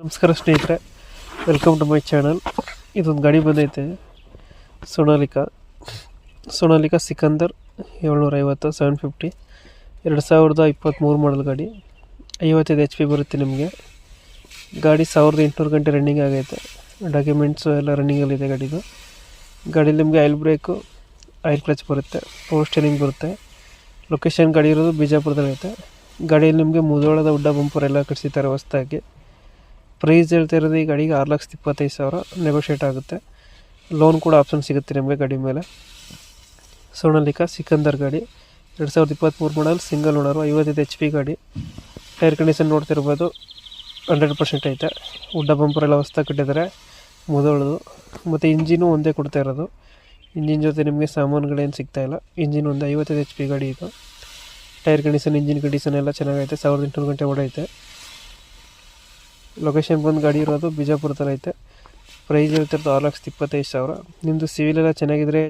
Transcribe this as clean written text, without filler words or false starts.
ನಮಸ್ಕಾರ ಸ್ನೇಹಿತರೆ, welcome to my channel. ಇದೊಂದು ಗಾಡಿ ಬಂದೈತೆ, ಸೋನಾಲಿಕಾ ಸಿಕಂದರ್ 750 750 2023 ಮಾಡಲ್ ಗಾಡಿ. 55 HP ಬರುತ್ತೆ ನಿಮಗೆ. ಗಾಡಿ 1800 ಗಂಟೆ ರನ್ನಿಂಗ್ ಆಗೈತೆ. ಡಾಕ್ಯುಮೆಂಟ್ಸು ಎಲ್ಲ ರನ್ನಿಂಗಲ್ಲಿದೆ ಗಾಡಿದು. ಗಾಡೀಲಿ ನಿಮಗೆ ಆಯಿಲ್ ಬ್ರೇಕು, ಆಯಿಲ್ ಕ್ಲಚ್ ಬರುತ್ತೆ, ಪವರ್ ಸ್ಟೇರಿಂಗ್ ಬರುತ್ತೆ. ಲೊಕೇಶನ್ ಗಾಡಿ ಇರೋದು ಬಿಜಾಪುರದಲ್ಲೈತೆ. ಗಾಡಿಯಲ್ಲಿ ನಿಮಗೆ ಮುಧೋಳದ ಉಡ್ಡ ಬಂಪರ್ ಎಲ್ಲ ಕಟ್ಸಿದ್ದಾರೆ ಹೊಸದಾಗಿ. ಪ್ರೈಸ್ ಹೇಳ್ತಾ ಇರೋದು ಈ ಗಾಡಿಗೆ 6,25,000 ನೆಗೋಷಿಯೇಟ್ ಆಗುತ್ತೆ. ಲೋನ್ ಕೂಡ ಆಪ್ಷನ್ ಸಿಗುತ್ತೆ ನಿಮಗೆ ಗಾಡಿ ಮೇಲೆ. ಸೋನಾಲಿಕಾ ಸಿಕಂದರ್ ಗಾಡಿ 2023 ಮಾಡಲ್, ಸಿಂಗಲ್ ಓನರು, 55 HP ಗಾಡಿ. ಟೈರ್ ಕಂಡೀಷನ್ ನೋಡ್ತಿರ್ಬೋದು, 100% ಐತೆ. ಉಡ್ಡ ಬಂಪರ್ ಎಲ್ಲ ಹೊಸ್ದಾಗಿ ಕಟ್ಟಿದ್ದಾರೆ, ಮುಧೋಳದು. ಮತ್ತು ಇಂಜಿನು ಒಂದೇ ಕೊಡ್ತಾ ಇರೋದು. ಇಂಜಿನ್ ಜೊತೆ ನಿಮಗೆ ಸಾಮಾನುಗಳೇನು ಸಿಗ್ತಾಯಿಲ್ಲ. ಇಂಜಿನ್ ಒಂದು 55 HP ಗಾಡಿ ಇದು. ಟೈರ್ ಕಂಡೀಷನ್, ಇಂಜಿನ್ ಕಂಡೀಷನ್ ಎಲ್ಲ ಚೆನ್ನಾಗೈತೆ. 1800 ಗಂಟೆ ಓಡೈತೆ. ಲೊಕೇಶನ್ ಬಂದು ಗಾಡಿ ಇರೋದು ಬಿಜಾಪುರದಲ್ಲಿ ಐತೆ. ಪ್ರೈಸ್ ಹೇಳ್ತಿರೋದು 6,25,000. ನಿಮ್ಮದು ಸಿವಿಲ್ ಎಲ್ಲ ಚೆನ್ನಾಗಿದ್ರೆ